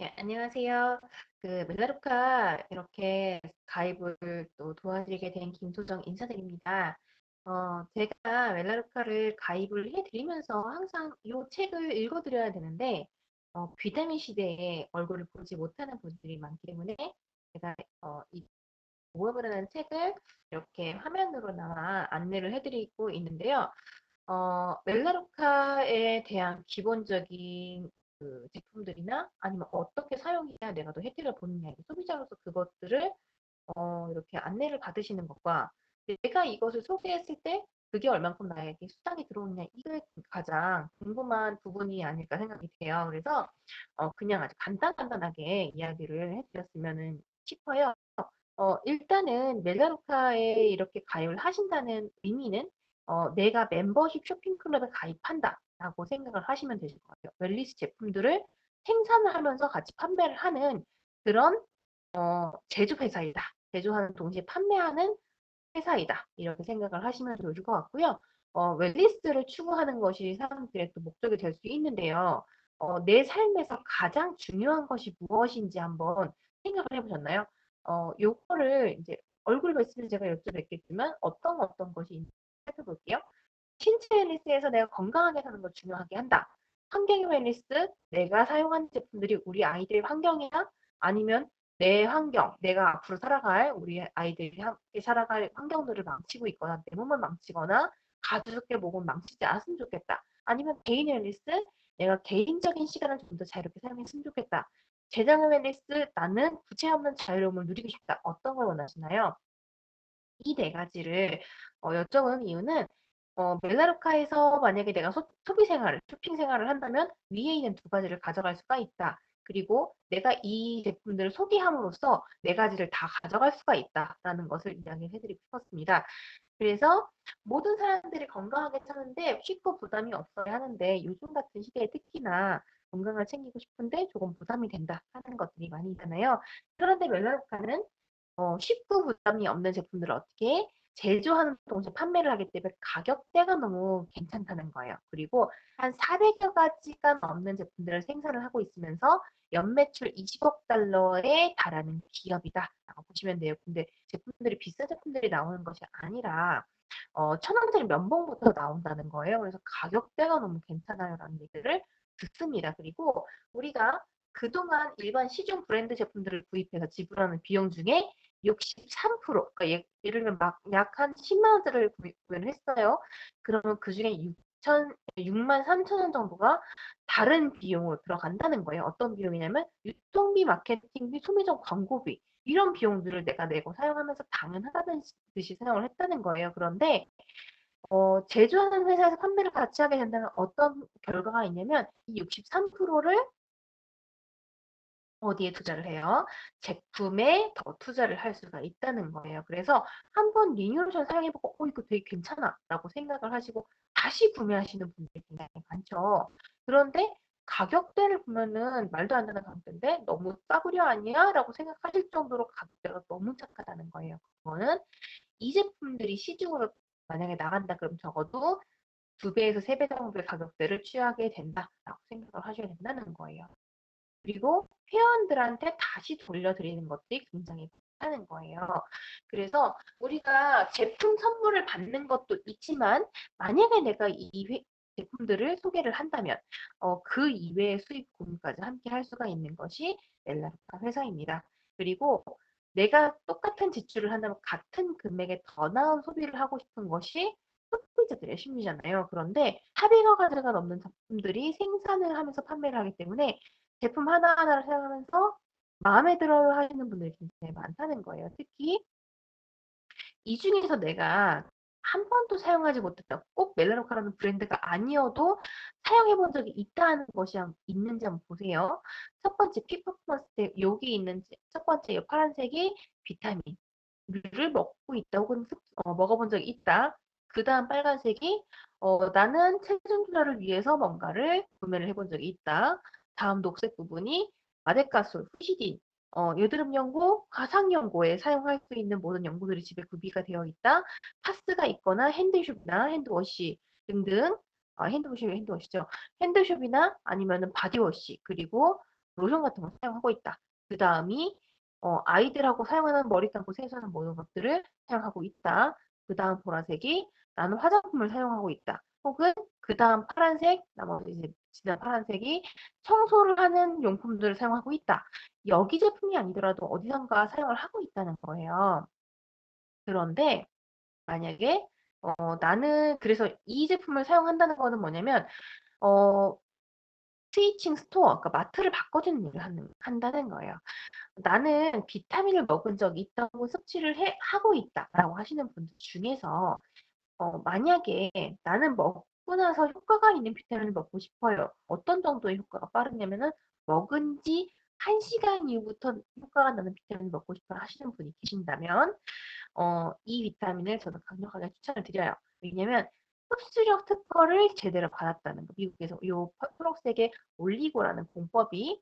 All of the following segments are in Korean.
네, 안녕하세요. 멜라루카 이렇게 가입을 또 도와드리게 된 김소정 인사드립니다. 제가 멜라루카를 가입을 해드리면서 항상 이 책을 읽어드려야 되는데, 비타민 시대에 얼굴을 보지 못하는 분들이 많기 때문에 제가 이 모험이라는 책을 이렇게 화면으로나마 안내를 해드리고 있는데요. 멜라루카에 대한 기본적인 제품들이나 아니면 어떻게 사용해야 내가 더 혜택을 보느냐, 소비자로서 그것들을 이렇게 안내를 받으시는 것과 내가 이것을 소개했을 때 그게 얼만큼 나에게 수당이 들어오느냐, 이게 가장 궁금한 부분이 아닐까 생각이 돼요. 그래서 그냥 아주 간단하게 이야기를 해드렸으면 싶어요. 일단은 멜라루카에 이렇게 가입을 하신다는 의미는 내가 멤버십 쇼핑클럽에 가입한다라고 생각을 하시면 되실 것 같아요. 웰리스 제품들을 생산을 하면서 같이 판매를 하는 그런 제조회사이다. 제조하는 동시에 판매하는 회사이다. 이렇게 생각을 하시면 좋을 것 같고요. 웰리스를 추구하는 것이 사람들의 또 목적이 될 수 있는데요. 내 삶에서 가장 중요한 것이 무엇인지 한번 생각을 해보셨나요? 요거를 이제 얼굴 뵀으면 제가 여쭤뵙겠지만 어떤 것이 있는지 살펴볼게요. 신체 웰니스에서 내가 건강하게 사는 걸 중요하게 한다. 환경의 웰니스, 내가 사용하는 제품들이 우리 아이들의 환경이나 아니면 내 환경, 내가 앞으로 살아갈 우리 아이들이 함께 살아갈 환경들을 망치고 있거나 내 몸을 망치거나 가족의 몸을 망치지 않았으면 좋겠다. 아니면 개인 웰니스, 내가 개인적인 시간을 좀 더 자유롭게 사용했으면 좋겠다. 재정의 웰니스, 나는 구체 없는 자유로움을 누리고 싶다. 어떤 걸 원하시나요? 이 네 가지를 여쭤보는 이유는 멜라루카에서 만약에 내가 소비 생활을, 쇼핑 생활을 한다면 위에 있는 두 가지를 가져갈 수가 있다. 그리고 내가 이 제품들을 소개함으로써 네 가지를 다 가져갈 수가 있다라는 것을 이야기를 해드리고 싶었습니다. 그래서 모든 사람들이 건강하게 사는데 쉽고 부담이 없어야 하는데 요즘 같은 시대에 특히나 건강을 챙기고 싶은데 조금 부담이 된다 하는 것들이 많이 있잖아요. 그런데 멜라루카는 쉽고 부담이 없는 제품들을 어떻게 제조하는 동시에 판매를 하기 때문에 가격대가 너무 괜찮다는 거예요. 그리고 한 400여 가지가 넘는 제품들을 생산을 하고 있으면서 연매출 20억 달러에 달하는 기업이다라고 보시면 돼요. 근데 제품들이 비싼 제품들이 나오는 것이 아니라 1,000원짜리 면봉부터 나온다는 거예요. 그래서 가격대가 너무 괜찮아요라는 얘기를 듣습니다. 그리고 우리가 그동안 일반 시중 브랜드 제품들을 구입해서 지불하는 비용 중에 63%, 그러니까 예를 들면 막 약 한 10만 원짜리를 구매를 했어요. 그러면 그 중에 6만 3천 원 정도가 다른 비용으로 들어간다는 거예요. 어떤 비용이냐면 유통비, 마케팅비, 소매점 광고비 이런 비용들을 내가 내고 사용하면서 당연하다는 듯이 사용을 했다는 거예요. 그런데 제조하는 회사에서 판매를 같이 하게 된다면 어떤 결과가 있냐면 이 63%를 어디에 투자를 해요? 제품에 더 투자를 할 수가 있다는 거예요. 그래서 한번 리뉴얼션 사용해보고 이거 되게 괜찮아 라고 생각을 하시고 다시 구매하시는 분들이 굉장히 많죠. 그런데 가격대를 보면은 말도 안 되는 가격대인데 너무 싸구려 아니야? 라고 생각하실 정도로 가격대가 너무 착하다는 거예요. 그거는 이 제품들이 시중으로 만약에 나간다 그러면 적어도 2배에서 3배 정도의 가격대를 취하게 된다라고 생각을 하셔야 된다는 거예요. 그리고 회원들한테 다시 돌려드리는 것들이 굉장히 많다는 거예요. 그래서 우리가 제품 선물을 받는 것도 있지만 만약에 내가 이 제품들을 소개를 한다면 그 이외의 수익 공유까지 함께 할 수가 있는 것이 멜라루카 회사입니다. 그리고 내가 똑같은 지출을 한다면 같은 금액에 더 나은 소비를 하고 싶은 것이 소비자들의 심리잖아요. 그런데 400여 가지가 넘는 제품들이 생산을 하면서 판매를 하기 때문에 제품 하나하나를 사용하면서 마음에 들어 하시는 분들이 굉장히 많다는 거예요. 특히 이 중에서 내가 한 번도 사용하지 못했다. 꼭 멜라노카라는 브랜드가 아니어도 사용해 본 적이 있다는 것이 있는지 한번 보세요. 첫 번째 피퍼포먼스 때 여기 있는 첫 번째 이 파란색이 비타민을 먹고 있다 혹은 먹어본 적이 있다. 그 다음 빨간색이 나는 체중 조절을 위해서 뭔가를 구매를 해본 적이 있다. 다음 녹색 부분이 마데카솔, 후시딘, 여드름 연고, 가상 연고에 사용할 수 있는 모든 연고들이 집에 구비가 되어 있다. 파스가 있거나 핸드숍이나 핸드워시 등등, 핸드워시죠. 핸드숍이나 아니면은 바디워시, 그리고 로션 같은 걸 사용하고 있다. 그 다음이 아이들하고 사용하는 머리 감고 세수하는 모든 것들을 사용하고 있다. 그 다음 보라색이 나는 화장품을 사용하고 있다. 혹은 그 다음 파란색, 나머지 이제 진한 파란색이 청소를 하는 용품들을 사용하고 있다. 여기 제품이 아니더라도 어디선가 사용을 하고 있다는 거예요. 그런데 만약에 나는 그래서 이 제품을 사용한다는 거는 뭐냐면 어, 스위칭 스토어, 그러니까 마트를 바꿔주는 일을 한다는 거예요. 나는 비타민을 먹은 적이 있다고 섭취를 하고 있다라고 하시는 분들 중에서 만약에 나는 먹고 나서 효과가 있는 비타민을 먹고 싶어요. 어떤 정도의 효과가 빠르냐면은 먹은 지 1시간 이후부터 효과가 나는 비타민을 먹고 싶어 하시는 분이 계신다면 이 비타민을 저는 강력하게 추천을 드려요. 왜냐면 흡수력 특허를 제대로 받았다는 거. 미국에서 이 초록색의 올리고라는 공법이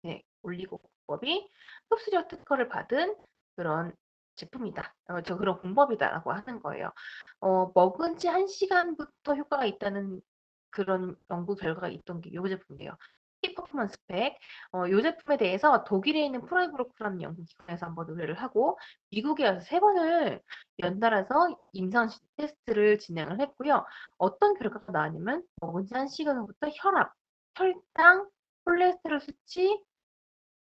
네, 올리고 공법이 흡수력 특허를 받은 그런 제품이다. 그런 공법이다라고 하는 거예요. 먹은 지 1시간부터 효과가 있다는 그런 연구 결과가 있던 게 이 제품이에요. 키 퍼포먼스 팩. 이 제품에 대해서 독일에 있는 프라이부르크라는 연구기관에서 한번 의뢰를 하고 미국에 와서 3번을 연달아서 임상 테스트를 진행을 했고요. 어떤 결과가 나왔냐면 먹은 지 1시간 후부터 혈압, 혈당, 콜레스테롤 수치,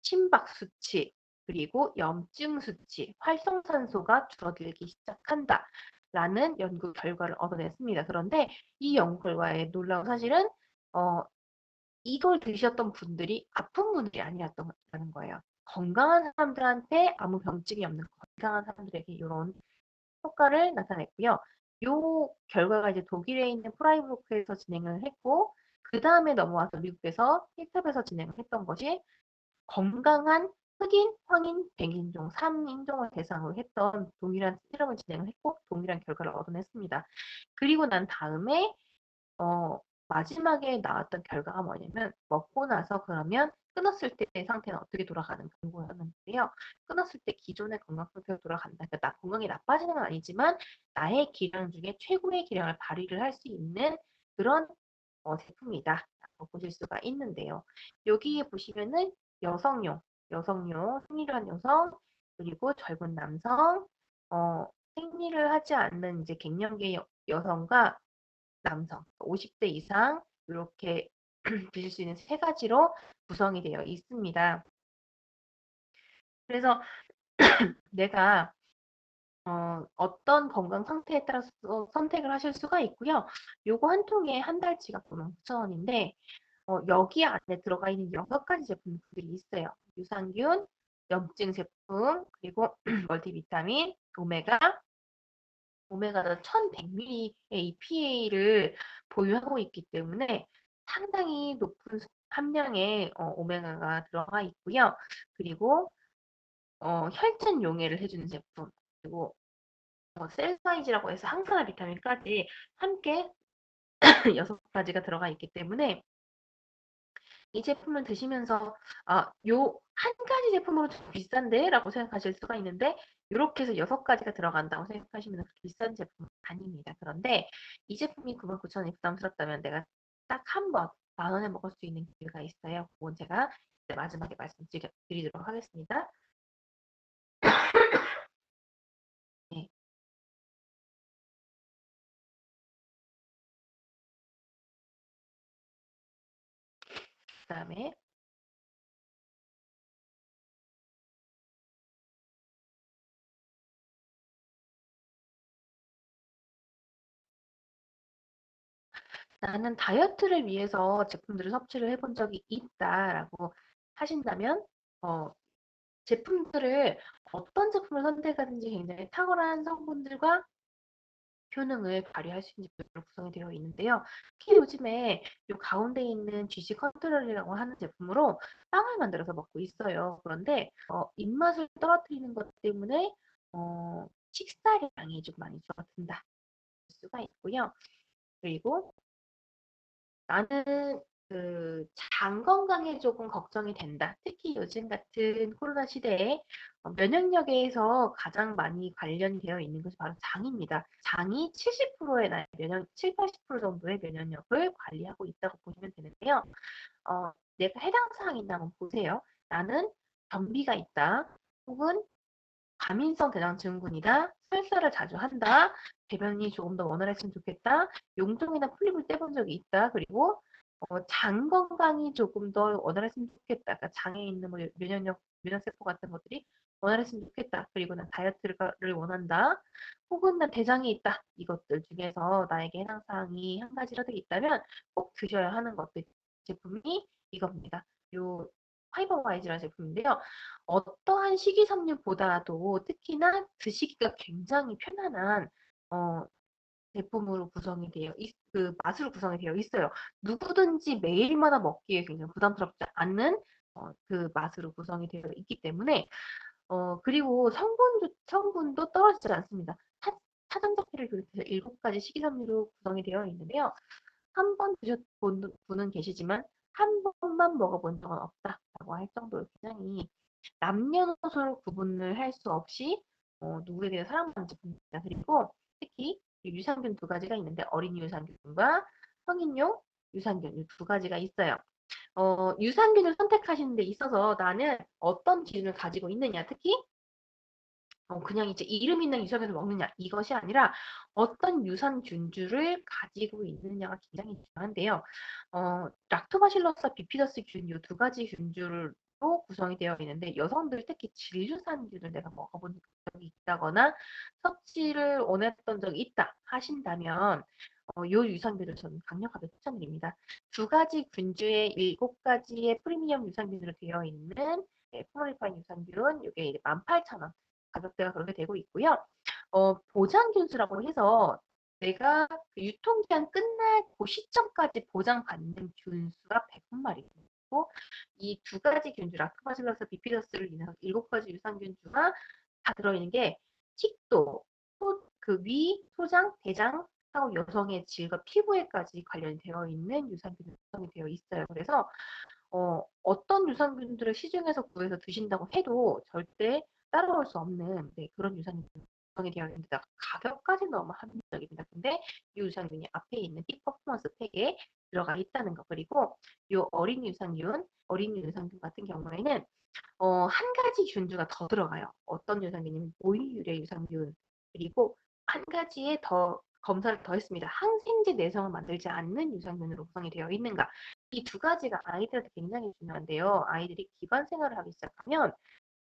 심박 수치, 그리고 염증 수치, 활성산소가 줄어들기 시작한다. 라는 연구 결과를 얻어냈습니다. 그런데 이 연구 결과의 놀라운 사실은 어, 이걸 드셨던 분들이 아픈 분들이 아니었다는 거예요. 건강한 사람들한테 아무 병증이 없는 건강한 사람들에게 이런 효과를 나타냈고요. 이 결과가 이제 독일에 있는 프라이부르크에서 진행을 했고 그 다음에 넘어와서 미국에서 힐탑에서 진행을 했던 것이 건강한 흑인, 황인, 백인종 3인종을 대상으로 했던 동일한 실험을 진행을 했고 동일한 결과를 얻어냈습니다. 그리고 난 다음에 어, 마지막에 나왔던 결과가 뭐냐면 먹고 나서 그러면 끊었을 때 상태는 어떻게 돌아가는 거였는데요. 끊었을 때 기존의 건강 상태로 돌아간다. 그러니까 나 건강이 나빠지는 건 아니지만 나의 기량 중에 최고의 기량을 발휘를 할 수 있는 그런 제품이다. 라고 보실 수가 있는데요. 여기에 보시면은 여성용, 생리를 한 여성, 그리고 젊은 남성, 생리를 하지 않는 이제 갱년기 여성과 남성, 50대 이상 이렇게 드실 수 있는 3가지로 구성이 되어 있습니다. 그래서 내가 어떤 건강 상태에 따라서 선택을 하실 수가 있고요. 요거 한 통에 한 달치가 99,000원인데 여기 안에 들어가 있는 6가지 제품들이 있어요. 유산균, 염증 제품, 그리고 멀티비타민, 오메가가 1100ml의 EPA를 보유하고 있기 때문에 상당히 높은 함량의 오메가가 들어가 있고요. 그리고 혈전 용해를 해주는 제품, 그리고 셀 사이즈라고 해서 항산화 비타민까지 함께 6가지가 들어가 있기 때문에 이 제품을 드시면서 요 한 가지 제품으로 좀 비싼데? 라고 생각하실 수가 있는데 이렇게 해서 6가지가 들어간다고 생각하시면 그렇게 비싼 제품은 아닙니다. 그런데 이 제품이 99,000원이 부담스럽다면 내가 딱 한 번 만 원에 먹을 수 있는 기회가 있어요. 그건 제가 마지막에 말씀드리도록 하겠습니다. 네, 그다음에 나는 다이어트를 위해서 제품들을 섭취를 해본 적이 있다라고 하신다면 제품들을 어떤 제품을 선택하든지 굉장히 탁월한 성분들과 효능을 발휘할 수 있는 제품으로 구성이 되어 있는데요. 특히 요즘에 이 가운데 있는 GC 컨트롤이라고 하는 제품으로 빵을 만들어서 먹고 있어요. 그런데 입맛을 떨어뜨리는 것 때문에 식사량이 좀 많이 줄어든다. 수가 있고요. 그리고 나는 그 장 건강에 조금 걱정이 된다. 특히 요즘 같은 코로나 시대에 면역력에서 가장 많이 관련이 되어 있는 것이 바로 장입니다. 장이 70%의 나의 7, 80% 정도의 면역력을 관리하고 있다고 보시면 되는데요. 내가 해당 사항이 있나 한번 보세요. 나는 변비가 있다. 혹은 과민성 대장 증후군이다. 설사를 자주 한다. 배변이 조금 더 원활했으면 좋겠다. 용종이나 풀립을 떼본 적이 있다. 그리고 장 건강이 조금 더 원활했으면 좋겠다. 그러니까 장에 있는 뭐 면역세포 같은 것들이 원활했으면 좋겠다. 그리고 난 다이어트를 원한다. 혹은 난 대장이 있다. 이것들 중에서 나에게 해당 사항이 한 가지라도 있다면 꼭 드셔야 하는 것들 제품이 이겁니다. 요 파이버와이즈라는 제품인데요. 어떠한 식이섬유보다도 특히나 드시기가 굉장히 편안한 어, 제품으로 구성이 되어 그 맛으로 구성이 되어 있어요. 누구든지 매일마다 먹기에 굉장히 부담스럽지 않는 그 맛으로 구성이 되어 있기 때문에 그리고 성분도 떨어지지 않습니다. 차전자피를 비롯해서 7가지 식이섬유로 구성이 되어 있는데요. 한 번 드셔본 분은 계시지만 한 번만 먹어본 적은 없다라고 할 정도로 굉장히 남녀노소로 구분을 할 수 없이 누구에게나 사랑받는 제품입니다. 그리고 특히 유산균 2가지가 있는데 어린이 유산균과 성인용 유산균 이 2가지가 있어요. 유산균을 선택하시는 데 있어서 나는 어떤 기준을 가지고 있느냐, 특히 그냥 이제 이름 있는 유산균을 먹느냐 이것이 아니라 어떤 유산균주를 가지고 있느냐가 굉장히 중요한데요. 락토바실러스 비피더스 균 이 2가지 균주로 구성이 되어 있는데 여성들 특히 질유산균을 내가 먹어본 적이 있다거나 섭취를 원했던 적이 있다 하신다면 이 유산균을 저는 강력하게 추천드립니다. 2가지 균주에 7가지의 프리미엄 유산균으로 되어 있는 포르리파인 유산균 이게 18,000원 가격대가 그렇게 되고 있고요. 보장균수라고 해서 내가 그 유통기한 끝날 그 시점까지 보장받는 균수가 100마리고 이 2가지 균주, 락토바실러스 비피더스를 인해서 7가지 유산균주가 다 들어있는 게 식도, 그 위, 소장, 대장, 하고 여성의 질과 피부에까지 관련이 되어 있는 유산균이 구성이 되어 있어요. 그래서 어떤 유산균들을 시중에서 구해서 드신다고 해도 절대 따라올 수 없는 그런 유산균이 구성이 되어 있는데 가격까지 너무 합리적입니다. 근데 이 유산균이 앞에 있는 픽퍼포먼스 팩에 들어가 있다는 거. 그리고 이 어린이 유산균 같은 경우에는 한 가지 균주가 더 들어가요. 어떤 유산균이면 오일 유래 유산균 그리고 한 가지에 더 검사를 더 했습니다. 항생제 내성을 만들지 않는 유산균으로 구성이 되어 있는가. 이 2가지가 아이들한테 굉장히 중요한데요. 아이들이 기관 생활을 하기 시작하면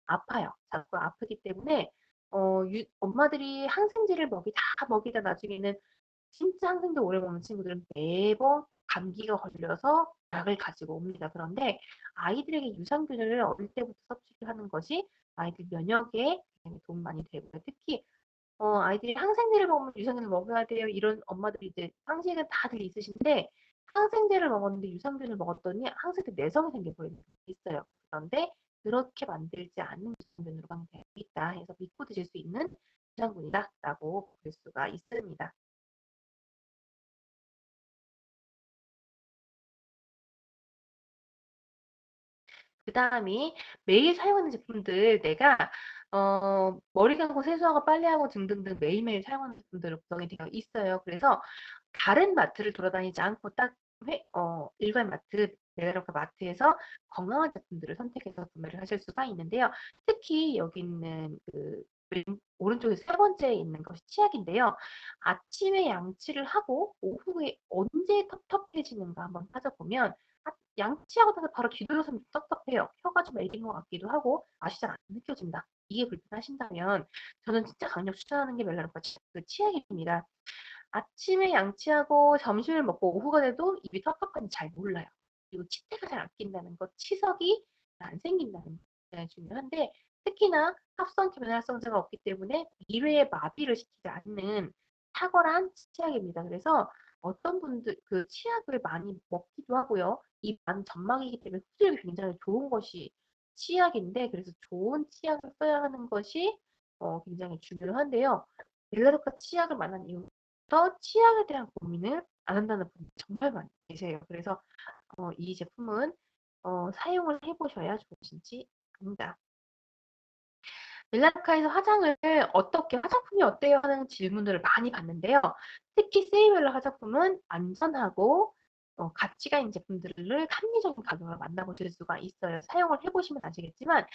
아파요. 자꾸 아프기 때문에 엄마들이 항생제를 먹이다 나중에는 진짜 항생제 오래 먹는 친구들은 매번 감기가 걸려서 약을 가지고 옵니다. 그런데 아이들에게 유산균을 어릴 때부터 섭취를 하는 것이 아이들 면역에 굉장히 도움 많이 되고요. 특히 아이들이 항생제를 먹으면 유산균을 먹어야 돼요. 이런 엄마들이 이제 상식은 다들 있으신데 항생제를 먹었는데 유산균을 먹었더니 항생제 내성이 생겨버리는 게 있어요. 그런데 그렇게 만들지 않는 유산균으로 되어 있다 해서 믿고 드실 수 있는 유산균이다라고 볼 수가 있습니다. 그 다음이 매일 사용하는 제품들 내가 머리 감고 세수하고 빨래하고 등등등 매일매일 사용하는 제품들을 구성이 되어 있어요. 그래서 다른 마트를 돌아다니지 않고 딱 일반 마트, 메가로카 마트에서 건강한 제품들을 선택해서 구매를 하실 수가 있는데요. 특히 여기 있는 그 오른쪽에 3번째에 있는 것이 치약인데요. 아침에 양치를 하고 오후에 언제 텁텁해지는가 한번 따져보면 양치하고 나서 바로 뒤돌아서면 텁텁해요. 혀가 좀 애긴 것 같기도 하고 맛이 잘 안 느껴진다. 이게 불편하신다면 저는 진짜 강력 추천하는 게 멜라노카 그 치약입니다. 아침에 양치하고 점심을 먹고 오후가 돼도 입이 텁텁한지 잘 몰라요. 그리고 치태가 잘 안 낀다는 것, 치석이 안 생긴다는 것 굉장히 중요한데 특히나 합성 계면활성제가 없기 때문에 미래의 마비를 시키지 않는 탁월한 치약입니다. 그래서 어떤 분들 그 치약을 많이 먹기도 하고요. 입 안 점막이기 때문에 흡수력이 굉장히 좋은 것이 치약인데 그래서 좋은 치약을 써야 하는 것이 굉장히 중요한데요. 멜라노카 치약을 만난 이후부터 치약에 대한 고민을 안 한다는 분이 정말 많이 계세요. 그래서 이 제품은 사용을 해보셔야 좋으신지 압니다. 멜라노카에서 화장을 어떻게 화장품이 어때요? 하는 질문들을 많이 받는데요. 특히 세이웰러 화장품은 안전하고 가치가 있는 제품들을 합리적인 가격으로 만나보실 수가 있어요. 사용을 해 보시면 아시겠지만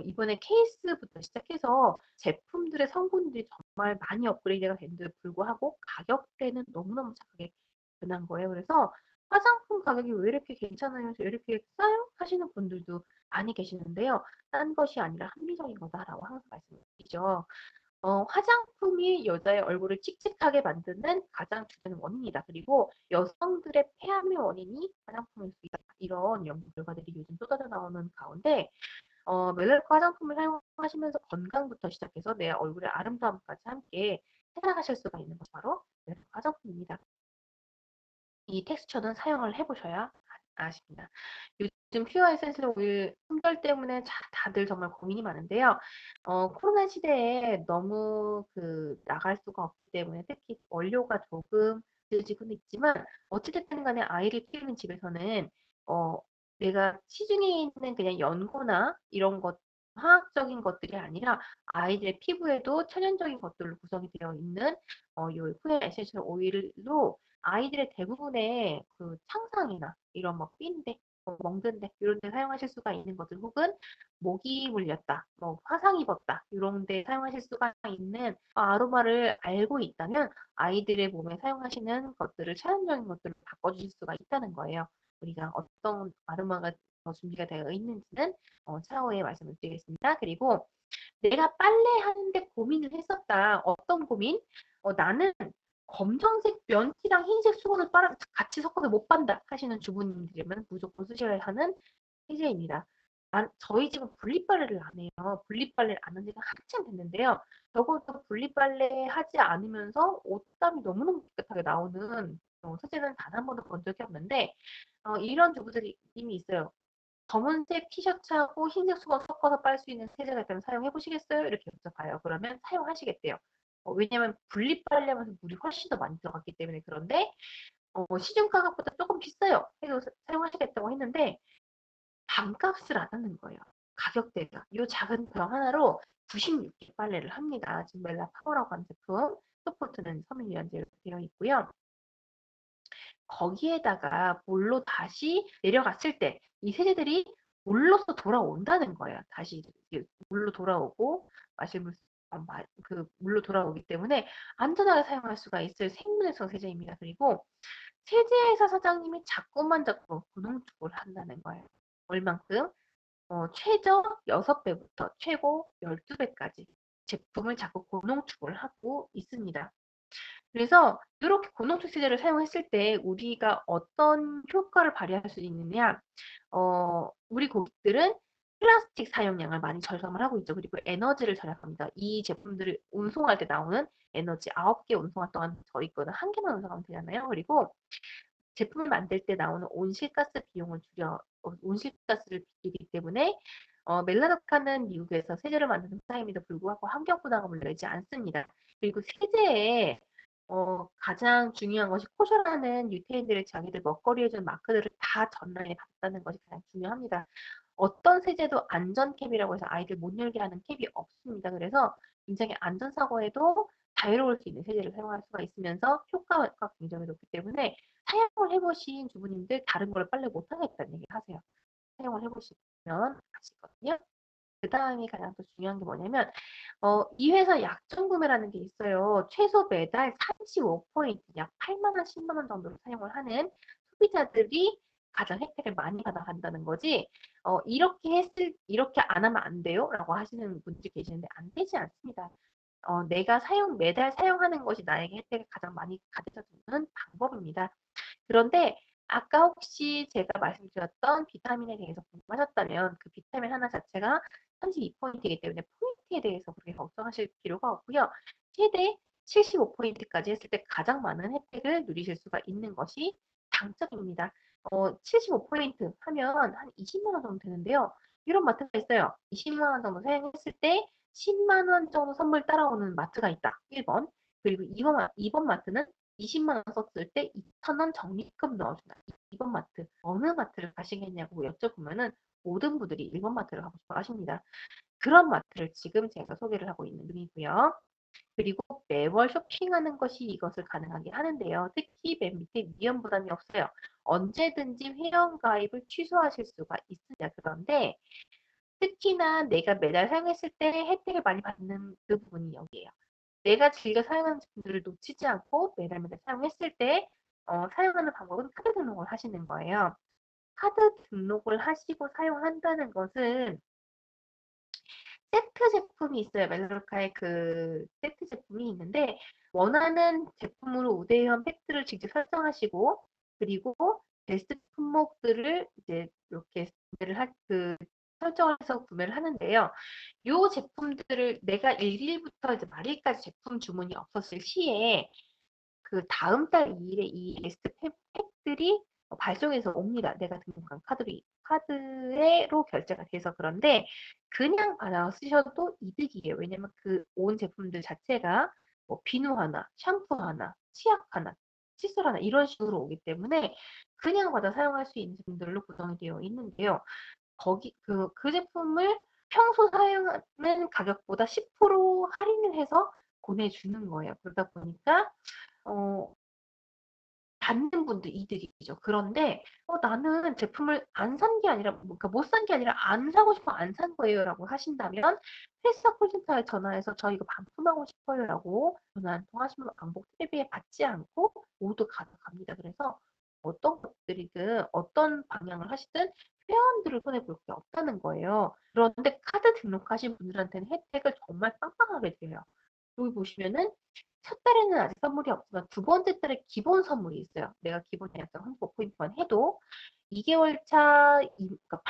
이번에 케이스부터 시작해서 제품들의 성분들이 정말 많이 업그레이드가 됐는데도 불구하고 가격대는 너무너무 작게 변한 거예요. 그래서 '화장품 가격이 왜 이렇게 괜찮아요? 왜 이렇게 싸요?' 하시는 분들도 많이 계시는데요. "싼 것이 아니라 합리적인 거다."라고 항상 말씀을 드리죠. 화장품이 여자의 얼굴을 칙칙하게 만드는 가장 주된 원인이다. 그리고 여성들의 폐암의 원인이 화장품일 수 있다. 이런 연구 결과들이 요즘 쏟아져 나오는 가운데 멜라노 화장품을 사용하시면서 건강부터 시작해서 내 얼굴의 아름다움까지 함께 해나가실 수가 있는 것이 바로 멜라노 화장품입니다. 이 텍스처는 사용을 해 보셔야 아십니다. 요즘 퓨어 에센셜 오일 품절 때문에 다들 정말 고민이 많은데요. 코로나 시대에 너무 나갈 수가 없기 때문에 특히 원료가 조금 늦어지고는 있지만 어찌 됐든 간에 아이를 키우는 집에서는 어 내가 시중에 있는 그냥 연고나 이런 것 화학적인 것들이 아니라 아이들의 피부에도 천연적인 것들로 구성이 되어 있는 요 퓨어 에센셜 오일로 아이들의 대부분의 창상이나 이런 뭐 삔데, 멍든데 이런 데 사용하실 수가 있는 것들 혹은 모기 물렸다, 뭐 화상 입었다 이런 데 사용하실 수가 있는 아로마를 알고 있다면 아이들의 몸에 사용하시는 것들을 천연적인 것들로 바꿔주실 수가 있다는 거예요. 우리가 어떤 아로마가 준비가 되어 있는지는 차후에 말씀을 드리겠습니다. 그리고 내가 빨래하는데 고민을 했었다. 어떤 고민? 나는 검정색 면티랑 흰색 수건을 같이 섞어서 못 반다 하시는 주부님들이면 무조건 쓰셔야 하는 세제입니다. 저희 집은 분리빨래를 안 해요. 분리빨래를 안 한 지가 한참 됐는데요. 적어도 분리빨래 하지 않으면서 옷감이 너무너무 깨끗하게 나오는 세제는 단 한 번도 본 적이 없는데 이런 주부들이 이미 있어요. 검은색 티셔츠하고 흰색 수건 섞어서 빨 수 있는 세제가 있다면 사용해 보시겠어요? 이렇게 여쭤봐요. 그러면 사용하시겠대요. 왜냐면 분리빨래하면서 물이 훨씬 더 많이 들어갔기 때문에. 그런데 시중 가격보다 조금 비싸요. 해도 사용하시겠다고 했는데 반값을 안 하는 거예요. 가격대가. 이 작은 병 하나로 96개 빨래를 합니다. 지금 멜라 파워라고 하는 제품. 소포트는 섬유유연제로 되어 있고요. 거기에다가 물로 다시 내려갔을 때 이 세제들이 물로서 돌아온다는 거예요. 다시 물로 돌아오고 마실 물로 돌아오기 때문에 안전하게 사용할 수가 있을 생분해성 세제입니다. 그리고 세제회사 사장님이 자꾸 고농축을 한다는 거예요. 얼만큼? 최저 6배부터 최고 12배까지 제품을 자꾸 고농축을 하고 있습니다. 그래서 이렇게 고농축 세제를 사용했을 때 우리가 어떤 효과를 발휘할 수 있느냐? 우리 고객들은 플라스틱 사용량을 많이 절감을 하고 있죠. 그리고 에너지를 절약합니다. 이 제품들을 운송할 때 나오는 에너지 9개 운송할 동안 저희 거는 1개만 운송하면 되잖아요. 그리고 제품을 만들 때 나오는 온실가스 비용을 온실가스를 비우기 때문에 멜라노카는 미국에서 세제를 만드는 회사임에도 불구하고 환경 부담금을 내지 않습니다. 그리고 세제에 가장 중요한 것이 코셔라는 유태인들의 자기들 먹거리에 준 마크들을 다 전란에 받았다는 것이 가장 중요합니다. 어떤 세제도 안전캡이라고 해서 아이들 못 열게 하는 캡이 없습니다. 그래서 굉장히 안전사고에도 자유로울 수 있는 세제를 사용할 수가 있으면서 효과가 굉장히 높기 때문에 사용을 해보신 주부님들 다른 걸 빨래 못하겠다는 얘기를 하세요. 사용을 해보시면 아시거든요. 그 다음이 가장 또 중요한 게 뭐냐면 이 회사 약정 구매라는 게 있어요. 최소 매달 35포인트, 약 8만 원, 10만 원 정도로 사용을 하는 소비자들이 가장 혜택을 많이 받아간다는 거지. 이렇게 안 하면 안 돼요? 라고 하시는 분들이 계시는데 안 되지 않습니다. 내가 매달 사용하는 것이 나에게 혜택을 가장 많이 가져다 주는 방법입니다. 그런데 아까 혹시 제가 말씀드렸던 비타민에 대해서 궁금하셨다면 그 비타민 하나 자체가 32포인트이기 때문에 포인트에 대해서 그렇게 걱정하실 필요가 없고요. 최대 75포인트까지 했을 때 가장 많은 혜택을 누리실 수가 있는 것이 장점입니다. 75포인트 하면 한 20만 원 정도 되는데요. 이런 마트가 있어요. 20만 원 정도 사용했을 때 10만 원 정도 선물 따라오는 마트가 있다. 1번. 그리고 2번 마트는 20만 원 썼을 때 2천 원 적립금 넣어준다. 2번 마트. 어느 마트를 가시겠냐고 여쭤보면은 모든 분들이 1번 마트를 가고 싶어 하십니다. 그런 마트를 지금 제가 소개를 하고 있는 중이고요. 그리고 매월 쇼핑하는 것이 이것을 가능하게 하는데요. 특히 맨 밑에 위험 부담이 없어요. 언제든지 회원 가입을 취소하실 수가 있습니다. 그런데 특히나 내가 매달 사용했을 때 혜택을 많이 받는 그 부분이 여기에요. 내가 즐겨 사용하는 제품들을 놓치지 않고 매달 매달 사용했을 때 사용하는 방법은 카드 등록을 하시는 거예요. 카드 등록을 하시고 사용한다는 것은 세트 제품이 있어요. 멜로카의 그 세트 제품이 있는데 원하는 제품으로 우대현 팩트를 직접 설정하시고 그리고 베스트 품목들을 이제 이렇게 구매를 설정을 해서 구매를 하는데요. 요 제품들을 내가 1일부터 이제 말일까지 제품 주문이 없었을 시에 그 다음 달 2일에 이 베스트 팩들이 발송해서 옵니다. 내가 등록한 카드로 결제가 돼서. 그런데 그냥 받아 쓰셔도 이득이에요. 왜냐면 그 온 제품들 자체가 뭐 비누 하나, 샴푸 하나, 치약 하나, 칫솔 하나 이런 식으로 오기 때문에 그냥 받아 사용할 수 있는 제품들로 구성이 되어 있는데요. 그 제품을 평소 사용하는 가격보다 10% 할인을 해서 보내주는 거예요. 그러다 보니까 어, 받는 분도 이득이죠. 그런데 나는 제품을 안 산 게 아니라 그러니까 못 산 게 아니라 안 사고 싶어 안 산 거예요라고 하신다면 헬스사 콜센터에 전화해서 저 이거 반품하고 싶어요라고 전화 한 통 하시면 왕복 퇴비에 받지 않고 모두 가져갑니다. 그래서 어떤 것들이든 어떤 방향을 하시든 회원들을 손해볼 게 없다는 거예요. 그런데 카드 등록하신 분들한테는 혜택을 정말 빵빵하게 드려요. 여기 보시면은 첫 달에는 아직 선물이 없지만 두 번째 달에 기본 선물이 있어요. 내가 기본 예약금 35포인트만 해도 2개월 차, 그러니까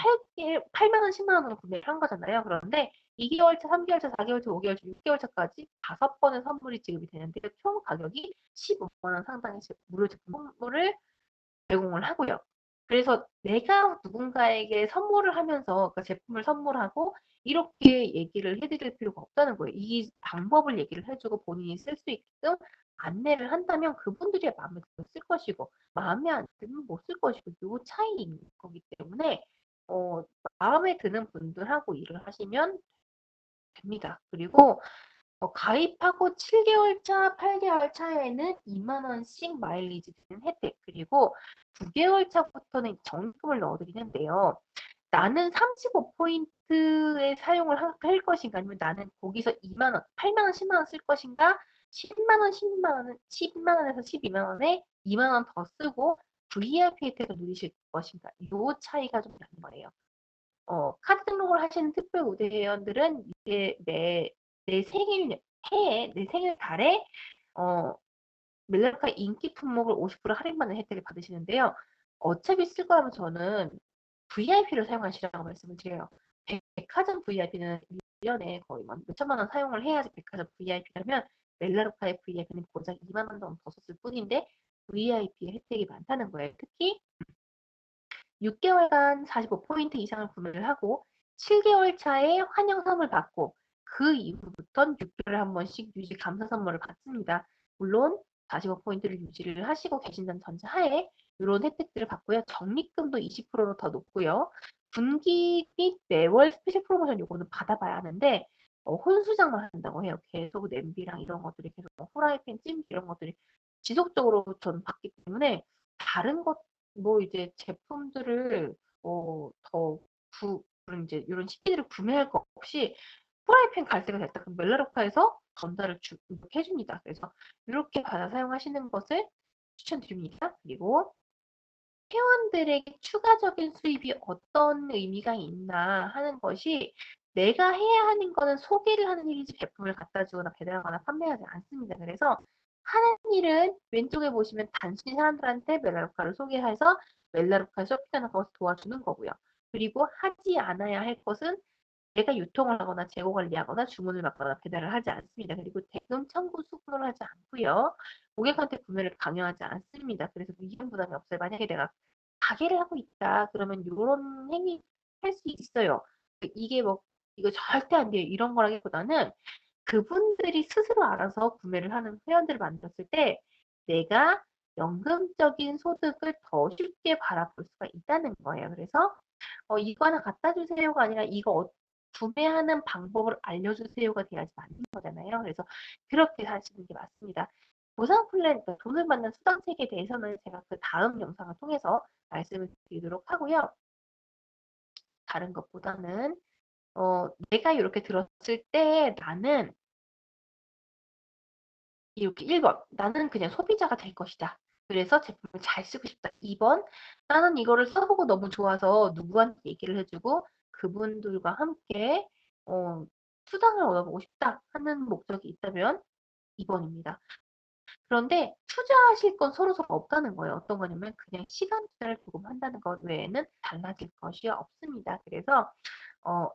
8만 원, 10만 원으로 구매를 한 거잖아요. 그런데 2개월 차, 3개월 차, 4개월 차, 5개월 차, 6개월 차까지 5번의 선물이 지급이 되는데 총 가격이 15만 원 상당의 무료 제품 선물을 제공을 하고요. 그래서 내가 누군가에게 선물을 하면서 그 제품을 선물하고 이렇게 얘기를 해드릴 필요가 없다는 거예요. 이 방법을 얘기를 해주고 본인이 쓸 수 있게끔 안내를 한다면 그분들이 마음에 들면 쓸 것이고 마음에 안 들면 못 쓸 것이고 요 차이인 거기 때문에 어, 마음에 드는 분들하고 일을 하시면 됩니다. 그리고 가입하고 7개월 차, 8개월 차에는 2만 원씩 마일리지 드는 혜택, 그리고 9개월 차부터는 적립금을 넣어드리는데요. 나는 35포인트에 사용을 할 것인가, 아니면 나는 거기서 2만 원, 8만 원, 10만 원 쓸 것인가, 10만 원, 10만 원은 10만 원에서 12만 원에 2만 원 더 쓰고 VIP 혜택을 누리실 것인가, 이 차이가 좀 나는 거예요. 카드 등록을 하시는 특별 우대회원들은 이제 내 생일 해에, 내 생일 달에, 어, 멜라카 인기 품목을 50% 할인받는 혜택을 받으시는데요. 어차피 쓸 거라면 저는 VIP를 사용하시라고 말씀을 드려요. 백화점 VIP는 1년에 거의 몇천만 원 사용을 해야지 백화점 VIP라면 멜라루카의 VIP는 고작 2만 원 정도 더 썼을 뿐인데 VIP의 혜택이 많다는 거예요. 특히 6개월간 45포인트 이상을 구매를 하고 7개월 차에 환영 선물 받고 그 이후부터는 6개월에 한 번씩 유지 감사 선물을 받습니다. 물론 45포인트를 유지를 하시고 계신다는 전제하에 이런 혜택들을 받고요. 적립금도 20%로 더 높고요. 분기 및 매월 스페셜 프로모션 요거는 받아봐야 하는데 혼수장만 한다고 해요. 계속 냄비랑 이런 것들이 계속 후라이팬, 찜 이런 것들이 지속적으로 전 받기 때문에 다른 것 뭐 이제 제품들을 더 그런 이제 이런 CD를 구매할 거 없이 프라이팬 갈 때가 됐다. 그럼 멜라로파에서 전달을 이렇게 해줍니다. 그래서 이렇게 받아 사용하시는 것을 추천드립니다. 그리고 회원들에게 추가적인 수입이 어떤 의미가 있나 하는 것이 내가 해야 하는 거는 소개를 하는 일이지 제품을 갖다 주거나 배달하거나 판매하지 않습니다. 그래서 하는 일은 왼쪽에 보시면 단순히 사람들한테 멜라루카를 소개해서 멜라루카 쇼핑하는 것을 도와주는 거고요. 그리고 하지 않아야 할 것은 내가 유통을 하거나 재고 관리하거나 주문을 받거나 배달을 하지 않습니다. 그리고 대금 청구 수금을 하지 않고요. 고객한테 구매를 강요하지 않습니다. 그래서 위험 부담이 없어요. 만약에 내가 가게를 하고 있다. 그러면 이런 행위 할 수 있어요. 이게 뭐 이거 절대 안 돼요. 이런 거라기보다는 그분들이 스스로 알아서 구매를 하는 회원들을 만났을 때 내가 연금적인 소득을 더 쉽게 바라볼 수가 있다는 거예요. 그래서 이거 하나 갖다 주세요가 아니라 이거 구매하는 방법을 알려주세요가 돼야지 맞는 거잖아요. 그래서 그렇게 하시는 게 맞습니다. 보상 플랜, 그러니까 돈을 받는 수당책에 대해서는 제가 그 다음 영상을 통해서 말씀을 드리도록 하고요. 다른 것보다는 내가 이렇게 들었을 때 나는 이렇게 1번 나는 그냥 소비자가 될 것이다. 그래서 제품을 잘 쓰고 싶다. 2번 나는 이거를 써보고 너무 좋아서 누구한테 얘기를 해주고 그분들과 함께 수당을 얻어보고 싶다 하는 목적이 있다면 2번입니다. 그런데 투자하실 건 서로서로 없다는 거예요. 어떤 거냐면 그냥 시간 투자를 조금 한다는 것 외에는 달라질 것이 없습니다. 그래서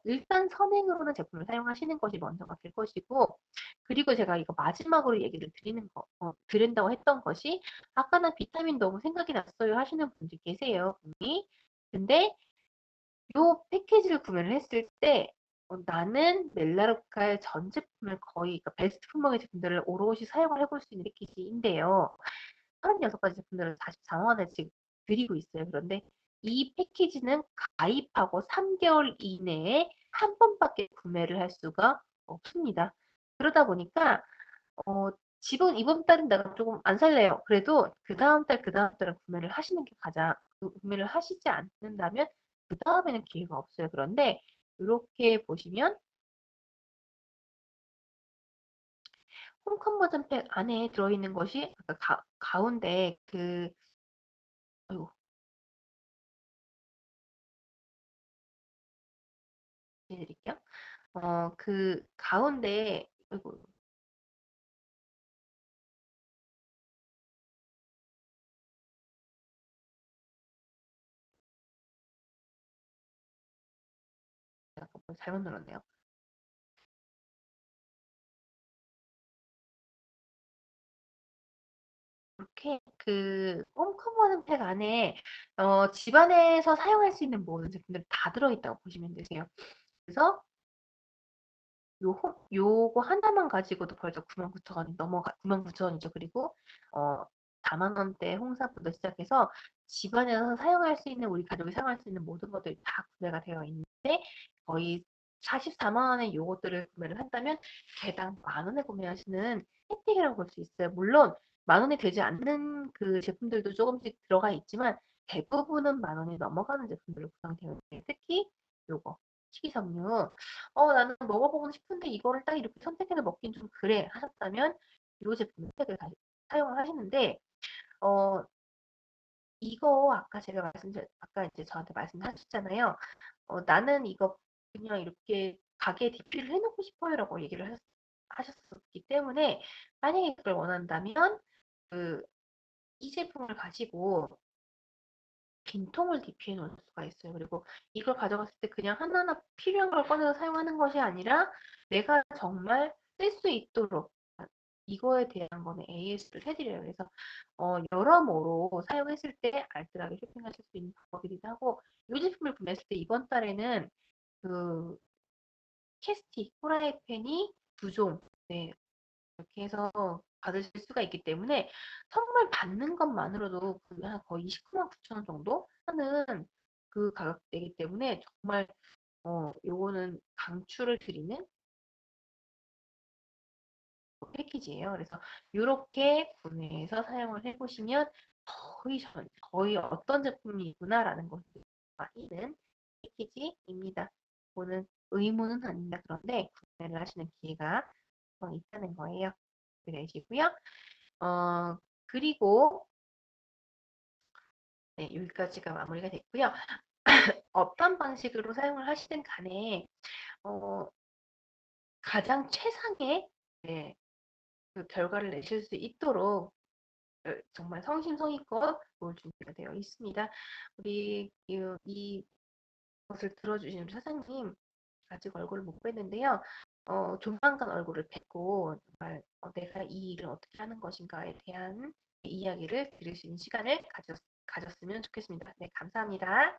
일단 선행으로는 제품을 사용하시는 것이 먼저가 될 것이고, 그리고 제가 이거 마지막으로 얘기를 드린다고 했던 것이, 아까 는 비타민 너무 생각이 났어요 하시는 분들 계세요, 분이. 근데 요 패키지를 구매를 했을 때, 나는 멜라로카의 전 제품을 거의, 그러니까 베스트 품목의 제품들을 오롯이 사용을 해볼 수 있는 패키지인데요. 36가지 제품들을 44만 원에 드리고 있어요. 그런데 이 패키지는 가입하고 3개월 이내에 한 번밖에 구매를 할 수가 없습니다. 그러다 보니까 이번 달은 내가 조금 안 살래요. 그래도 그 다음 달, 그 다음 달은 구매를 하시는 게 구매를 하시지 않는다면 그 다음에는 기회가 없어요. 그런데 이렇게 보시면 홈 컨버전 팩 안에 들어있는 것이 가운데 아이고, 해드릴게요. 그 가운데, 아이고, 잠깐만, 잘못 눌렀네요. 이렇게 홈커버는 팩 안에 집안에서 사용할 수 있는 모든 제품들이 다 들어있다고 보시면 되세요. 그래서 요거 하나만 가지고도 벌써 99,000원이 넘어가, 99,000원이죠. 그리고, 어, 4만 원대 홍사부터 시작해서 집안에서 사용할 수 있는, 우리 가족이 사용할 수 있는 모든 것들이 다 구매가 되어 있는데, 거의 44만 원의 요것들을 구매를 한다면, 개당 만 원에 구매하시는 혜택이라고 볼 수 있어요. 물론, 만 원이 되지 않는 그 제품들도 조금씩 들어가 있지만, 대부분은 만 원이 넘어가는 제품들로 구성되어 있어요. 특히 요거, 식이섬유. 나는 먹어보고 싶은데 이거를 딱 이렇게 선택해서 먹긴 좀 그래 하셨다면 이 제품 혜택을 다시 사용을 하시는데 어, 이거 아까 이제 저한테 말씀하셨잖아요. 나는 이거 그냥 이렇게 가게에 DP를 해놓고 싶어요라고 얘기를 하셨었기 때문에 만약에 그걸 원한다면 그 이 제품을 가지고 빈통을 DP해 놓을 수가 있어요. 그리고 이걸 가져갔을 때 그냥 하나하나 필요한 걸 꺼내서 사용하는 것이 아니라 내가 정말 쓸 수 있도록 이거에 대한 거는 AS를 해드려요. 그래서 여러모로 사용했을 때 알뜰하게 쇼핑하실 수 있는 방법이기도 하고 이 제품을 구매했을 때 이번 달에는 그 캐스티 후라이팬이 2종 네, 이렇게 해서 받으실 수가 있기 때문에 선물 받는 것만으로도 한 거의 29만 9천 원 정도 하는 그 가격대이기 때문에 정말 요거는 강추를 드리는 패키지예요. 그래서 이렇게 구매해서 사용을 해보시면 거의 어떤 제품이구나라는 것을 아시는 패키지입니다. 이거는 의무는 아닙니다. 그런데 구매를 하시는 기회가 있다는 거예요. 그러시고요. 그리고 네, 여기까지가 마무리가 됐고요. 어떤 방식으로 사용을 하시든 간에 어, 가장 최상의 네, 그 결과를 내실 수 있도록 정말 성심성의껏 도울 준비가 되어 있습니다. 우리 이것을 들어주신 우리 사장님 아직 얼굴을 못 뵀는데요. 조만간 얼굴을 뵙고 정말 내가 이 일을 어떻게 하는 것인가에 대한 이야기를 들을 수 있는 시간을 가졌으면 좋겠습니다. 네, 감사합니다.